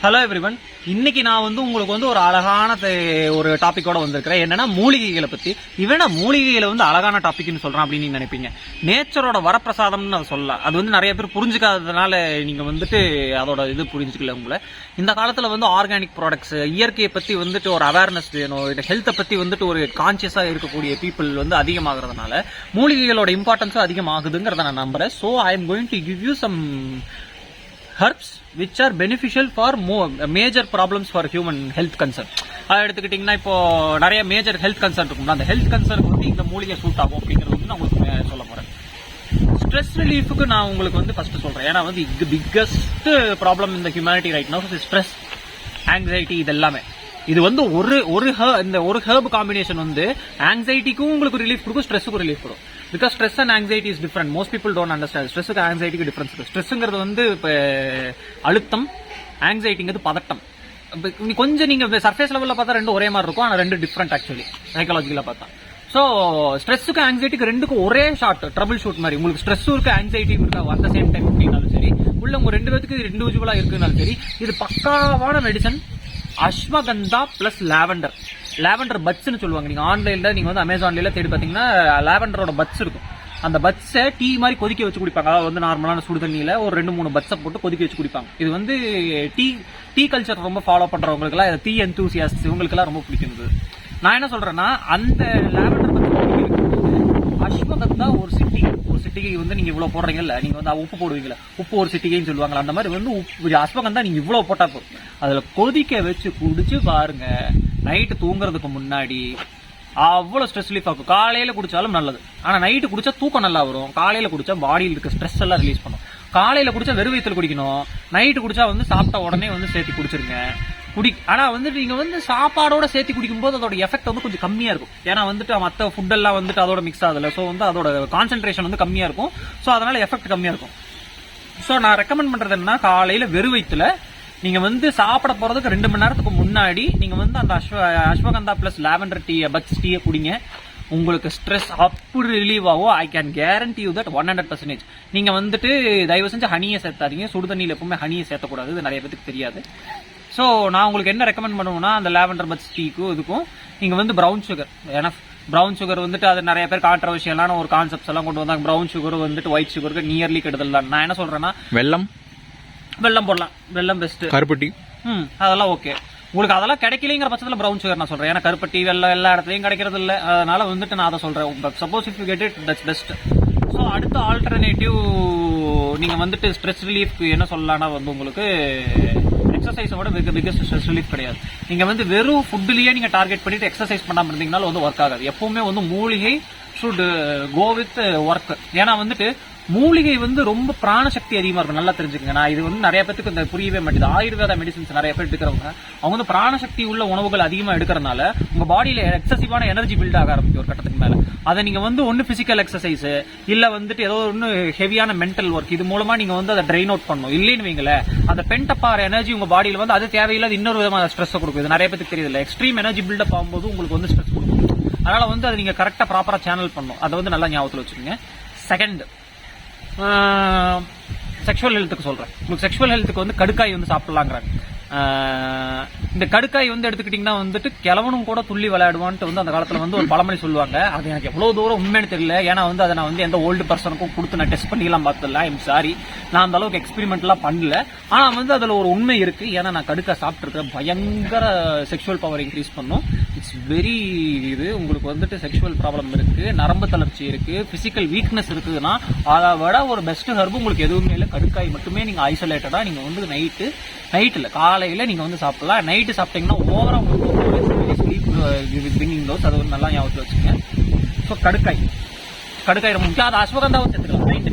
Hello everyone. இன்னைக்கு நான் உங்களுக்கு ஒரு அழகான ஒரு டாபிக்கோட வந்திருக்கிறேன். என்னன்னா மூலிகைகளை பத்தி. இவனா மூலிகைகளை அழகான டாபிக்னு சொல்றான் அப்படின்னு நீங்க நினைப்பீங்க. நேச்சரோட வரப்பிரசாதம்னு அதை சொல்லலாம். அது நிறைய பேர் புரிஞ்சுக்காததுனால நீங்க அதோட இது புரிஞ்சுக்கல. உங்களை இந்த காலத்துல ஆர்கானிக் ப்ராடக்ட்ஸ், இயற்கையை பத்தி ஒரு அவேர்னஸ் வேணும். ஹெல்த்தை பத்தி ஒரு கான்சியஸா இருக்கக்கூடிய பீப்புள் அதிகமாகிறதுனால மூலிகைகளோட இம்பார்ட்டன்ஸும் அதிகமாகுதுங்கிறத நான் நம்புறேன். So I am going to give you some herbs which are beneficial for major problems for human health concern. எடுத்துக்கிட்டீங்கன்னா இப்போ நிறைய மேஜர் ஹெல்த் கன்சர்ன் இருக்கும். அந்த ஹெல்த் கன்சர்னுக்கு இந்த மூலிகை சூட் ஆகும் அப்படிங்கிறது நான் உங்களுக்கு சொல்ல போறேன். ஸ்ட்ரெஸ் ரிலீஃபுக்கு நான் உங்களுக்கு ஃபர்ஸ்ட் சொல்றேன். ஏன்னா பிக்கஸ்ட் ப்ராப்ளம் இந்த humanity right now stress, anxiety. இது எல்லாமே இது ஒரு ஹெர்ப் காம்பினேஷன் ஆங்ஸைட்டிக்கும் உங்களுக்கு ரிலீஃப் கொடுக்கும், ஸ்ட்ரெஸ்ஸுக்கும் ரிலீஃப் கொடுக்கும். Because stress and anxiety is different. Most people don't understand. ஸ்ட்ரெஸ்ஸுக்கு ஆங்ஸைட்டிக்கு டிஃபரன்ஸ் இருக்கு. ஸ்ட்ரெஸ்ங்கிறது இப்போ அழுத்தம், ஆங்ஸைட்டிங்கிறது பதட்டம். கொஞ்சம் நீங்க சர்ஃபேஸ் லெவலில் பார்த்தா ரெண்டு ஒரே மாதிரி இருக்கும், ஆனால் ரெண்டு டிஃபரெண்ட் ஆக்சுவலி சைக்காலஜிக்கலா பார்த்தா. ஸோ ஸ்ட்ரெஸ்ஸுக்கு ஆங்ஸைட்டிக்கு ரெண்டுக்கும் ஒரே ஷார்ட் ட்ரபிள் ஷூட் மாதிரி. உங்களுக்கு ஸ்ட்ரெஸ்ஸும் இருக்கு, ஆங்ஸைட்டியும் இருக்கு அட் த சேம் டைம் அப்படின்னாலும் சரி, உள்ள உங்க ரெண்டு பேருக்கு இது இண்டிவிஜுவலா இருக்குனாலும் சரி, இது பக்காவான medicine. Ashwagandha plus lavender. Lavender பட்ஸ்ன்னு சொல்லுவாங்க. நீங்க ஆன்லைன்ல நீங்க அமேசான்ல தேடி பாத்தீங்கன்னா லாவெண்டரோட பட்ஸ் இருக்கும். அந்த பட்ஸை டீ மாதிரி கொதிக்க வச்சு குடிப்பாங்க. அதாவது நார்மலான சுடு தண்ணியில ஒரு 2-3 பட்ஸை போட்டு கொதிக்க வச்சு குடிப்பாங்க. இது டீ கல்ச்சர் ரொம்ப ஃபாலோ பண்றவங்களுக்கு எல்லாம், டீ எந்தூசியாஸ்ட் இவங்களுக்கு எல்லாம் ரொம்ப பிடிக்கிறது. நான் என்ன சொல்றேன்னா, அந்த லாவெண்டர் பட்ஸ் அஸ்வகந்தா ஒரு சிட்டிகை நீங்க இவ்வளவு போடுறீங்கல்ல, நீங்க உப்பு போடுவீங்களா, உப்பு ஒரு சிட்டிகைன்னு சொல்லுவாங்களா, அந்த மாதிரி அஸ்வகந்தா நீங்க இவ்வளவு போட்டா போதும். அதுல கொதிக்க வச்சு குடிச்சு பாருங்க. நைட்டு தூங்குறதுக்கு முன்னாடி அவ்வளவு ஸ்ட்ரெஸ் ரிலீஃப் ஆகும். காலையில குடிச்சாலும் நல்லது, ஆனா நைட்டு குடிச்சா தூக்கம் நல்லா வரும். காலையில குடிச்சா பாடியில் இருக்க ஸ்ட்ரெஸ் எல்லாம் ரிலீஸ் பண்ணும். காலையில குடிச்சா வெறும் வயித்துல குடிக்கணும். நைட்டு குடிச்சா சாப்பிட்ட உடனே சேர்த்து குடிச்சிருங்க. ஆனா நீங்க சாப்பாடோட சேர்த்து குடிக்கும் போது அதோட எஃபெக்ட் கொஞ்சம் கம்மியா இருக்கும். ஏன்னா மத்த ஃபுட் எல்லாம் அதோட மிக்ஸ் ஆகுதுல. சோ அதோட கான்சென்ட்ரேஷன் கம்மியா இருக்கும். சோ அதனால எஃபெக்ட் கம்மியா இருக்கும். சோ நான் ரெக்கமெண்ட் பண்றது என்ன, காலையில வெறும் வயித்துல நீங்க சாப்பிட போறதுக்கு 2 மணி நேரத்துக்கு முன்னாடி நீங்க அந்த அஸ்வகந்தா பிளஸ் லாவெண்டர் பட்ஸ் டீயை குடிங்க. உங்களுக்கு ஸ்ட்ரெஸ் அப்படி ரிலீவ் ஆகும். I can guarantee you that 100%. நீங்க தயவு செஞ்சு ஹனியை சேர்த்தாதீங்க. சுடுதண்ணியில எப்பவுமே ஹனியை சேர்த்தக்கூடாது. இது நிறைய பேருக்கு தெரியாது. ஸோ நான் உங்களுக்கு என்ன ரெக்கமெண்ட் பண்ணுவேன்னா, அந்த லாவெண்டர் பட்ஸ் டீக்கும் இதுக்கும் நீங்க ப்ரௌன் சுகர். ஏன்னா ப்ரௌன் சுகர் அது நிறைய பேர் கான்ட்ரவர்ஷியலான ஒரு கான்செப்ட்ஸ் எல்லாம் கொண்டு வந்தாங்க. ப்ரௌன் சுகர் ஒயிட் சுகருக்கு நியர்லி கெடுதல் தான். நான் என்ன சொல்றேன்னா, வெல்லம் போடலாம். வெல்லம் பெஸ்ட். கருப்பட்டி அதெல்லாம் ஓகே. உங்களுக்கு அதெல்லாம் கிடைக்கலங்கிற பட்சத்தில் ப்ரௌன் சுகர் நான் சொல்றேன். ஏன்னா கருப்பட்டி வெல்லம் எல்லா இடத்துலயும் கிடைக்கிறது இல்லை. அதனால நான் அதை சொல்றேன். Suppose if you get it, that's best. So அடுத்த ஆல்டர்னேட்டிவ் நீங்க ஸ்ட்ரெஸ் ரிலீஃப்க்கு என்ன சொல்லலாம்னா உங்களுக்கு எக்ஸசைஸோட பிகஸ்ட் ஸ்ட்ரெஸ் ரிலீஃப் கிடையாது. நீங்க வெறும் ஃபுட்லயே நீங்க டார்கெட் பண்ணிட்டு எக்ஸசைஸ் பண்ணாம இருந்தீங்கனாலும் ஒர்க் ஆகாது. எப்பவுமே மூலிகை ஷுட் கோ வித் ஒர்க். ஏன்னா மூலிகை ரொம்ப பிராணசக்தி அதிகமா இருக்கும். நல்லா தெரிஞ்சுக்கங்க. நான் இது நிறைய பேருக்கு இந்த புரியவே மாட்டேது. ஆயுர்வேத மெடிசன்ஸ் நிறைய பேர் எடுக்கிறவங்க அவங்க பிராணசக்தி உள்ள உணவுகள் அதிகமா எடுக்கிறதுனால உங்க பாடியில எக்ஸசிவான எனர்ஜி பில்ட் ஆக ஆரம்பிக்கும் ஒரு கட்டத்துக்கு மேல. அதை நீங்க ஒன்னு பிசிக்கல் எக்ஸசைஸ் இல்ல ஏதோ ஒன்னு ஹெவியான மென்டல் ஒர்க், இது மூலமா நீங்க அதை ட்ரெயின் அவுட் பண்ணணும். இல்லைன்னு வைங்களேன், அந்த பென்டப் ஆகிற எனர்ஜி உங்க பாடியில அது தேவையில்லாத இன்னொரு விதமான ஸ்ட்ரெஸ் கொடுக்கும். இது நிறைய பேருக்கு தெரியல. எக்ஸ்ட்ரீம் எனர்ஜி பில்டப் ஆகும்போது உங்களுக்கு ஸ்ட்ரெஸ் கொடுக்கும். அதனால அதை நீங்க கரெக்டா ப்ராப்பரா சேனல் பண்ணணும். அதை நல்லா ஞாபகத்தில் வச்சுக்கோங்க. செகண்ட், செக்ஷுவல் ஹெல்த்துக்கு சொல்றேன். உங்களுக்கு செக்ஷுவல் ஹெல்த்துக்கு கடுக்காய் சாப்பிடலாங்கிறாங்க. இந்த கடுக்காய் எடுத்துக்கிட்டீங்கன்னா கிழவனும் கூட துள்ளி விளையாடுவான்ட்டு அந்த காலத்துல ஒரு பழமொழி சொல்லுவாங்க. அது எனக்கு எவ்வளவு தூரம் உண்மைன்னு தெரியல. ஏன்னா அதை நான் எந்த ஓல்டு பர்சனுக்கும் கொடுத்து நான் டெஸ்ட் பண்ணிலாம் பார்த்ததில்ல. ஐம் சாரி, நான் அந்த அளவுக்கு எக்ஸ்பெரிமெண்ட் எல்லாம் பண்ணல. ஆனா அதுல ஒரு உண்மை இருக்கு. ஏன்னா நான் கடுக்காய் சாப்பிட்டு இருக்கேன். பயங்கர செக்ஷுவல் பவர் இன்க்ரீஸ் பண்ணும். இட்ஸ் வெரி உங்களுக்கு செக்ஷுவல் ப்ராப்ளம் இருக்கு, நரம்பு தளர்ச்சி இருக்கு, பிசிக்கல் வீக்னஸ் இருக்குதுன்னா அதை விட ஒரு பெஸ்ட் ஹெர்பு உங்களுக்கு எதுவுமே இல்லை. கடுக்காய் மட்டுமே நீங்க ஐசோலேட்டடா நீங்க நைட்டுல காலையில நீங்க சாப்பிடலாம். நைட்டு சாப்பிட்டீங்கன்னா ஓவரா உங்களுக்கு அது நல்லா ஞாபகத்தில் வச்சுங்க. ஸோ கடுக்காய் ரொம்ப முக்கியம். அது அஸ்வகந்தாவும் சேர்த்துக்கலாம். நைட்டு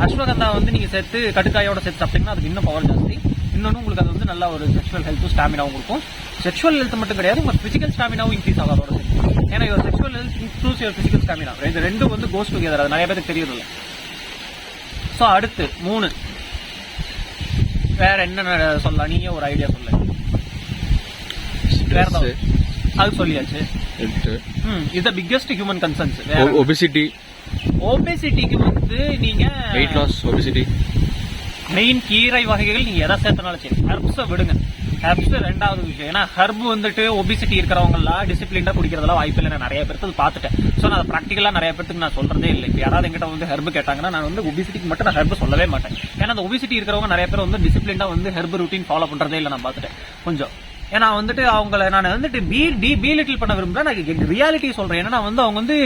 அஸ்வகந்தா நீங்க சேர்த்து கடுக்காயோட சேர்த்து சாப்பிட்டீங்கன்னா அதுக்கு இன்னும் பவர் ஜாஸ்தி. இன்னொன்று உங்களுக்கு அது நல்ல ஒரு செக்ஷுவல் ஹெல்த்தும் ஸ்டாமினாவும் கொடுக்கும். செக்ஷுவல் ஹெல்த் மட்டும் கிடையாது, உங்க பிசிக்கல் ஸ்டாமினாவும் இன்க்ரீஸ் ஆகாத ஒரு சேர்த்து. ஏன்னா your sexual health includes your physical stamina. இது ரெண்டும் கோஸ் டுகெதர். அது நிறைய பேருக்கு தெரியல. ஸோ அடுத்து 3 வேற என்ன சொல்லலாம்? நீங்க ஒரு ஐடியா சொல்ல. வேற ஏதாவது அது சொல்லியாச்சு. இது பிக்கஸ்ட் ஹியூமன் கன்சர்ன்ஸ். ஒபிசிட்டிக்கு நீங்க வெயிட் லாஸ், ஒபிசிட்டி மெயின் கீரை வகைகள் நீங்க எதை சேர்த்தனாலும் சரி, ஹெர்ப்ஸை விடுங்க. ஹெர்ப்ஸ் ரெண்டாவது விஷயம். ஏன்னா ஹெர்ப் வந்துட்டு ஒபிசிட்டி இருக்கிறவங்க எல்லாம் டிசிப்ளினா குடிக்கிறதெல்லாம் வாய்ப்பு இல்லை. நான் நிறைய பேருக்கு அது பார்த்துட்டேன். ஸோ நான் அதை ப்ராக்டிகலா நிறைய பேருக்கு நான் சொல்றதே இல்லை. இப்போ யாராவது எங்கிட்ட வந்து ஹெர்ப் கேட்டாங்கன்னா நான் வந்து ஒபிசிட்டிக்கு மட்டும் நான் ஹெர்ப் சொல்லவே மாட்டேன். ஏன்னா அந்த ஒபிசிட்டி இருக்கிறவங்க நிறைய பேர் வந்து டிசிப்ளினா வந்து ஹெர்ப் ரூட்டீன் ஃபாலோ பண்றதே இல்லை. நான் பார்த்துட்டேன் கொஞ்சம். ஏன்னா வந்துட்டு அவங்கள நான் வந்துட்டு பி லிட்டில் பண்ண விரும்பல. நான் ரியாலிட்டி சொல்றேன். ஏன்னா வந்து அவங்க வந்து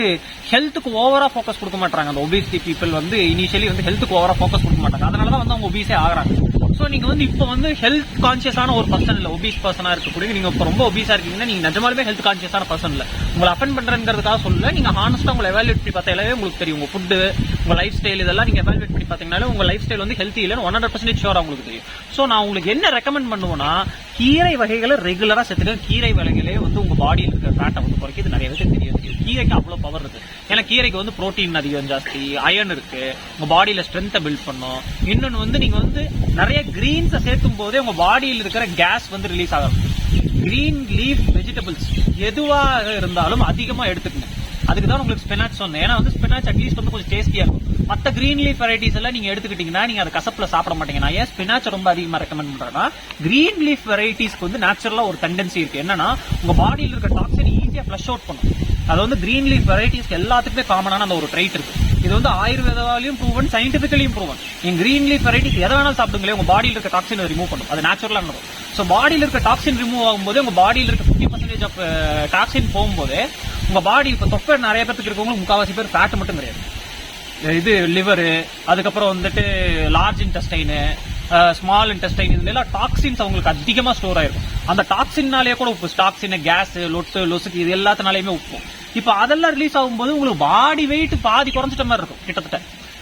ஹெல்த்துக்கு ஓவரா ஃபோக்கஸ் கொடுக்க மாட்டாங்க. அந்த ஒபிசிட்டி பீப்புள் வந்து இனிஷியலி வந்து ஹெல்த்துக்கு ஓவரா ஃபோக்கஸ் கொடுக்க மாட்டாங்க. அதனாலதான் வந்து அவங்க ஒபீஸே ஆகுறாங்க. சோ நீங்க வந்து இப்போ வந்து ஹெல்த் கான்சியஸான ஒரு பர்சன் இல்ல, ஒபீஸ் பர்சனா இருக்கக்கூடிய நீங்க இப்போ ரொம்ப ஒபீஸா இருக்கீங்கன்னா நீங்க நிஜமாலுமே ஹெல்த் கான்சியஸான பர்சன் இல்ல. உங்களை அஃபெண்ட் பண்றதுக்காக சொல்லல. நீங்க ஹானஸ்டா உங்களை எவாலுவேட் பண்ணி பார்த்தாலே உங்களுக்கு தெரியும். உங்க ஃபுட், உங்க லைஃப் ஸ்டைல் இதெல்லாம் நீங்க எவாலுவேட் பண்ணி பாத்தீங்கன்னாலே உங்க லைஃப் ஸ்டைல் வந்து ஹெல்த்தி இல்லன்னு 100% ஷூரா உங்களுக்கு தெரியும். சோ நான் உங்களுக்கு என்ன ரெக்கமெண்ட் பண்ணுவேன்னா, கீரை வகைகளை ரெகுலரா சேர்த்துக்க. கீரை வகைகளே வந்து உங்க பாடியில் இருக்கிற ஃபேட்டை வந்து குறைக்கிறது நிறைய பேருக்கு தெரியும். கீரைக்கு அவ்வளவு பவர் இருக்கு. ஏன்னா கீரைக்கு வந்து புரோட்டீன் அதிகம் ஜாஸ்தி, அயர்ன் இருக்கு, உங்க பாடியில ஸ்ட்ரென்த்தை பில்ட் பண்ணும். இன்னொன்னு வந்து நீங்க வந்து நிறைய கிரீன்ஸை சேர்க்கும் போதே உங்க பாடியில் இருக்கிற கேஸ் வந்து ரிலீஸ் ஆகும். கிரீன் லீஃப் வெஜிடபிள்ஸ் எதுவாக இருந்தாலும் அதிகமா எடுத்துக்கங்க. அதுக்கு தான் உங்களுக்கு ஸ்பினாச் சொன்னேன். ஏன்னா வந்து ஸ்பினாச் அட்லீஸ்ட் வந்து கொஞ்சம் டேஸ்டியா இருக்கும். மற்ற கிரீன் லீஃப் வெரைட்டிஸ் எல்லாம் நீங்க எடுத்துக்கிட்டீங்கன்னா நீங்க அதை கசப்புல சாப்பிட மாட்டீங்க. நான் ஏன் ஸ்பினாச் ரொம்ப அதிகமா ரெக்கமெண்ட் பண்றேன்னா, கிரீன் லீஃப் வெரைட்டிஸ்க்கு வந்து நேச்சுரலா ஒரு டெண்டன்சி இருக்கு. என்னன்னா உங்க பாடியில் இருக்க டாக்ஸின் ஈஸியா ஃபிளஷ் அவுட் பண்ணும். அது வந்து கிரீன் லீஃப் வெரைட்டிஸ்க்கு எல்லாத்துக்குமே காமனான அந்த ஒரு ட்ரைட் இருக்கு. இது வந்து ஆயுர்வேதாலையும் ப்ரூவன், சயின்டிபிக்கலியும் ப்ரூவன். நீங்க கிரீன் லீஃப் வெரைட்டிஸ் எதை வேணாலும் சாப்பிடுங்களே, உங்க பாடியில் இருக்க டாக்ஸின் ரிமூவ் பண்ணும். அது நேச்சுரலா இருக்கும். சோ பாடியில் இருக்க டாக்ஸின் ரிமூவ் ஆகும்போது உங்க பாடியில் இருக்க 50% ஆஃப் டாக்ஸின் போகும்போது உங்க பாடி இப்ப தொப்பை நிறைய பேருக்கு இருக்கவங்களுக்கு முக்காவாசி பேர் ஃபேட் மட்டும் கிடையாது. இது லிவர், அதுக்கப்புறம் வந்துட்டு லார்ஜ் இன்டெஸ்டைன், ஸ்மால் இன்டெஸ்டைன், இதுல எல்லாம் டாக்ஸின்ஸ் அவங்களுக்கு அதிகமா ஸ்டோர் ஆயிருக்கும். அந்த டாக்ஸின்னாலேயே கூட உப்பு, டாக்ஸின், கேஸ், லொட்டு, லொசுக்கு இது எல்லாத்தினாலேயுமே உப்பும். இப்ப அதெல்லாம் ரிலீஸ் ஆகும்போது உங்களுக்கு பாடி வெயிட் பாதி குறைஞ்சிட்ட மாதிரி இருக்கும் கிட்டத்தட்ட.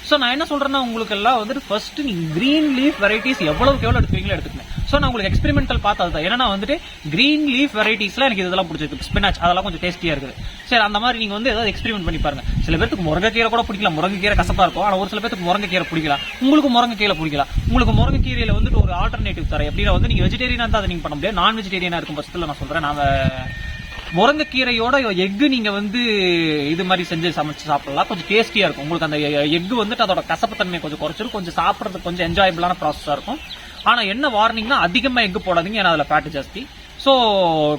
சோ நான் என்ன சொல்றேன்னா, உங்களுக்கு எல்லாம் வந்துட்டு ஃபர்ஸ்ட் நீங்க கிரீன் லீஃப் வெரைட்டிஸ் எவ்வளவுக்கு எவ்வளவு எடுத்துவீங்களோ எடுத்துக்கணும். சோ நான் உங்களுக்கு எக்ஸ்பெரிமெண்டல் பார்த்தது ஏன்னா வந்துட்டு கிரீன் லீஃப் வெரைட்டிஸ்ல எனக்கு இதெல்லாம் பிடிச்சிருக்கு. ஸ்பினாச் அதெல்லாம் கொஞ்சம் டேஸ்டியா இருக்குது. சரி, அந்த மாதிரி நீங்க வந்து ஏதாவது எக்ஸ்பெரிமெண்ட் பண்ணி பாருங்க. சில பேருக்கு முருங்கைக்கீரை கூட பிடிக்கலாம், முருங்கைக்கீரை கசப்பா இருக்கும். ஆனா ஒரு சில பேருக்கு முருங்கைக்கீரை பிடிக்கலாம், உங்களுக்கு முருங்கைக்கீரை பிடிக்கலாம். உங்களுக்கு முருங்கைக்கீரையில வந்துட்டு ஒரு ஆல்டர்னேட்டிவ் தரேன். எப்படின்னா வந்து நீங்க வெஜிடேரியனா இருந்தா அதை நீங்க பண்ண முடியாது. நான் வெஜிடேரியனா இருக்கும் பட்சத்துல நான் சொல்றேன், நான் முருங்கைக்கீரையோட எக்கு நீங்க வந்து இது மாதிரி செஞ்சு சமைச்சு சாப்பிடலாம். கொஞ்சம் டேஸ்டியா இருக்கும். உங்களுக்கு அந்த எக்கு வந்துட்டு அதோட கசப்பு தன்மை கொஞ்சம் குறைச்சிரும். கொஞ்சம் சாப்பிடறதுக்கு கொஞ்சம் என்ஜாயபிளான ப்ராசஸா இருக்கும். ஆனா என்ன வார்னிங்னா, அதிகமா எக்கு போடாதீங்க. ஏன்னா அதுல ஃபேட் ஜாஸ்தி. சோ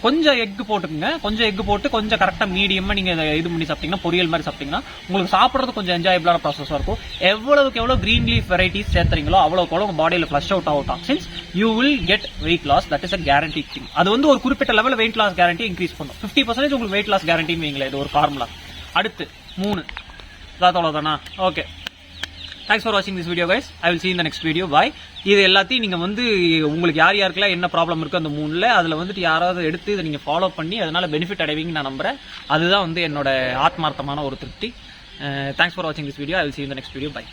கொஞ்சம் எக் போட்டுக்குங்க. கொஞ்சம் எக் போட்டு கொஞ்சம் கரெக்டா மீடியமா நீங்க இது பண்ணி சாப்பிட்டீங்கன்னா, பொரியல் மாதிரி சாப்பிட்டீங்கன்னா உங்களுக்கு சாப்பிடறது கொஞ்சம் என்ஜாயபிளான ப்ராசஸா இருக்கும். எவ்வளவுக்கு எவ்வளவு கிரீன் லீஃப் வெரைட்டிஸ் சேர்த்துறீங்களோ அவ்வளவுக்கு எவ்வளவு உங்க பாடியில ஃபிளஷ் அவுட் ஆகும் toxins. You will get weight loss. That is a guarantee thing. அது வந்து ஒரு குறிப்பிட்ட level weight loss guarantee increase பண்ணும். 50% உங்களுக்கு வெயிட் லாஸ் கேரண்டின்னு வைங்களேன். இது ஒரு ஃபார்முலா. அடுத்து 3 அவ்வளவுதானா? ஓகே, தேங்க்ஸ் ஃபார் வாட்சிங் this video guys. I will see you in the next video. Bye. இது எல்லாத்தையும் நீங்க வந்து உங்களுக்கு யாருக்கெல்லாம் என்ன ப்ராப்ளம் இருக்கு அந்த 3ல அதுல வந்துட்டு யாராவது எடுத்து இதை நீங்க ஃபாலோ பண்ணி அதனால பெனிஃபிட் அடைவீங்க நான் நம்புறேன். அதுதான் வந்து என்னோட ஆத்மார்த்தமான ஒரு திருப்தி. தேங்க்ஸ் ஃபார் வாட்சிங் this video. I will see you in the next video. Bye.